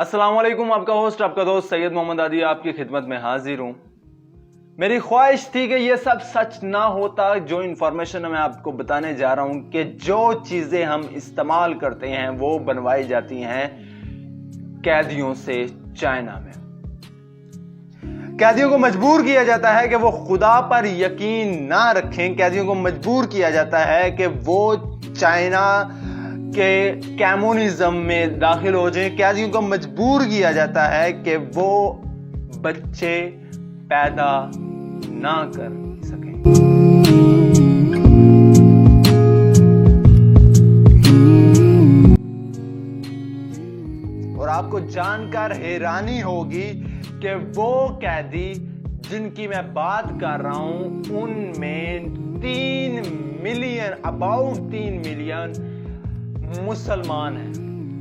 السلام علیکم، آپ کا ہوسٹ آپ کا دوست سید محمد عادی آپ کی خدمت میں حاضر ہوں۔ میری خواہش تھی کہ یہ سب سچ نہ ہوتا جو انفارمیشن میں آپ کو بتانے جا رہا ہوں کہ جو چیزیں ہم استعمال کرتے ہیں وہ بنوائی جاتی ہیں قیدیوں سے چائنا میں۔ قیدیوں کو مجبور کیا جاتا ہے کہ وہ خدا پر یقین نہ رکھیں، قیدیوں کو مجبور کیا جاتا ہے کہ وہ چائنا کہ کمیونزم میں داخل ہو جائیں، قیدیوں کو مجبور کیا جاتا ہے کہ وہ بچے پیدا نہ کر سکیں۔ اور آپ کو جان کر حیرانی ہوگی کہ وہ قیدی جن کی میں بات کر رہا ہوں ان میں 3 ملین مسلمان ہیں،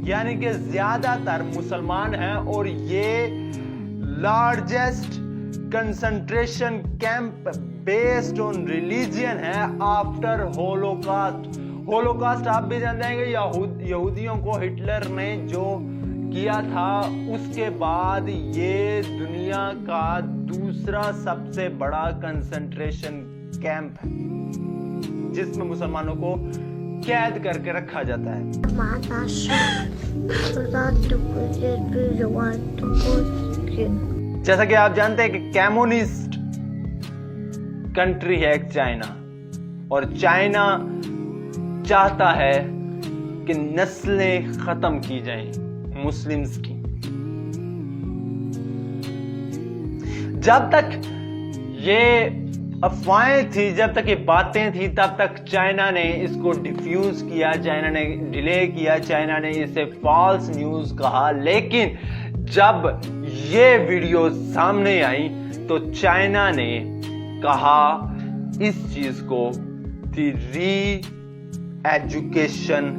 یعنی کہ زیادہ تر مسلمان ہیں، اور یہ largest concentration camp based on religion ہے آفٹر ہولوکاسٹ۔ ہولوکاسٹ آپ بھی جانتے ہیں کہ یہودیوں کو ہٹلر نے جو کیا تھا، اس کے بعد یہ دنیا کا دوسرا سب سے بڑا کنسنٹریشن کیمپ ہے جس میں مسلمانوں کو قید کر کے رکھا جاتا ہے۔ جیسا کہ آپ جانتے ہیں کہ کمیونسٹ کنٹری ہے چائنا، اور چائنا چاہتا ہے کہ نسلیں ختم کی جائیں مسلمز کی۔ جب تک یہ افواہیں تھی، جب تک یہ باتیں تھی، تب تک چائنا نے اس کو ڈیفیوز کیا، چائنا نے ڈیلے کیا، چائنا نے اسے فالس نیوز کہا۔ لیکن جب یہ ویڈیو سامنے آئی تو چائنا نے کہا اس چیز کو the re education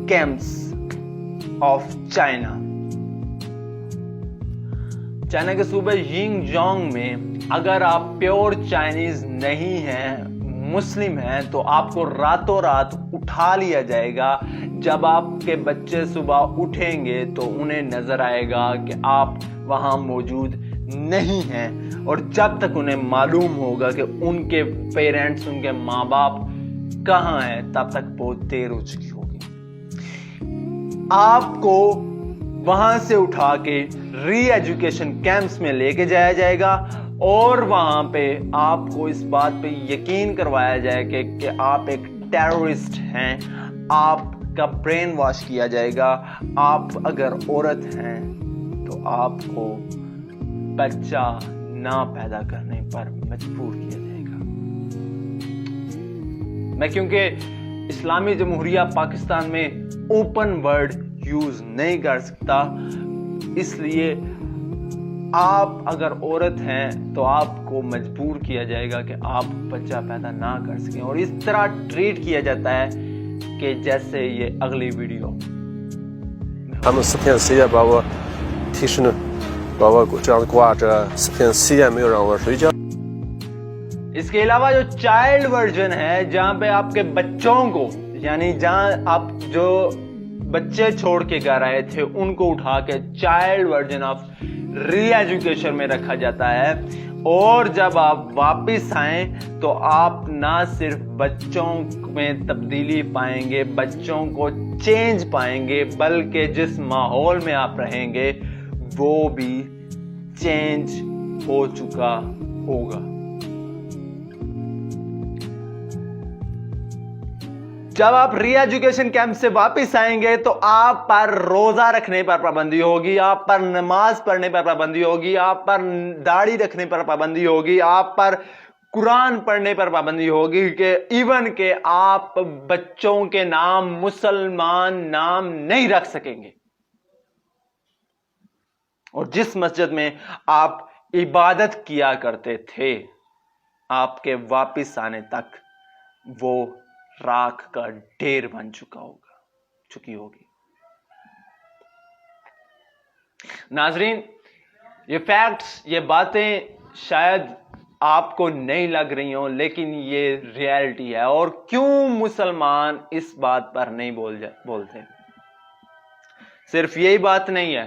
camps of China. China کے صوبے ینگ جانگ میں اگر آپ پیور چائنیز نہیں ہیں، مسلم ہیں، تو آپ کو راتوں رات اٹھا لیا جائے گا۔ جب آپ کے بچے صبح اٹھیں گے تو انہیں نظر آئے گا کہ آپ وہاں موجود نہیں ہیں، اور جب تک انہیں معلوم ہوگا کہ ان کے پیرنٹس، ان کے ماں باپ کہاں ہیں، تب تک بہت دیر ہو چکی ہوگی۔ آپ کو وہاں سے اٹھا کے ری ایجوکیشن کیمپس میں لے کے جایا جائے گا، اور وہاں پہ آپ کو اس بات پہ یقین کروایا جائے کہ آپ ایک ٹیررسٹ ہیں، آپ کا برین واش کیا جائے گا۔ آپ اگر عورت ہیں تو آپ کو بچہ نہ پیدا کرنے پر مجبور کیا جائے گا۔ میں کیونکہ اسلامی جمہوریہ پاکستان میں اوپن ورڈ یوز نہیں کر سکتا، اس لیے آپ اگر عورت ہیں تو آپ کو مجبور کیا جائے گا کہ آپ بچہ پیدا نہ کر سکیں، اور اس طرح ٹریٹ کیا جاتا ہے کہ جیسے یہ اگلی ویڈیو۔他们4天4夜把我提神的，把我这样挂着4天4夜没有让我睡觉。اس کے علاوہ جو چائلڈ ورژن ہے، جہاں پہ آپ کے بچوں کو، یعنی جہاں آپ جو بچے چھوڑ کے گھر آئے تھے ان کو اٹھا کے child version of re education میں رکھا جاتا ہے، اور جب آپ واپس آئیں تو آپ نہ صرف بچوں میں تبدیلی پائیں گے، بچوں کو چینج پائیں گے، بلکہ جس ماحول میں آپ رہیں گے وہ بھی چینج ہو چکا ہوگا۔ جب آپ ری ایجوکیشن کیمپ سے واپس آئیں گے تو آپ پر روزہ رکھنے پر پابندی ہوگی، آپ پر نماز پڑھنے پر پابندی ہوگی، آپ پر داڑھی رکھنے پر پابندی ہوگی، آپ پر قرآن پڑھنے پر پابندی ہوگی، کہ ایون کہ آپ بچوں کے نام مسلمان نام نہیں رکھ سکیں گے، اور جس مسجد میں آپ عبادت کیا کرتے تھے آپ کے واپس آنے تک وہ راکھ کا ڈھیر بن چکی ہوگی۔ ناظرین، یہ فیکٹس، یہ باتیں شاید آپ کو نہیں لگ رہی ہوں، لیکن یہ ریالٹی ہے۔ اور کیوں مسلمان اس بات پر نہیں بولتے؟ صرف یہی بات نہیں ہے،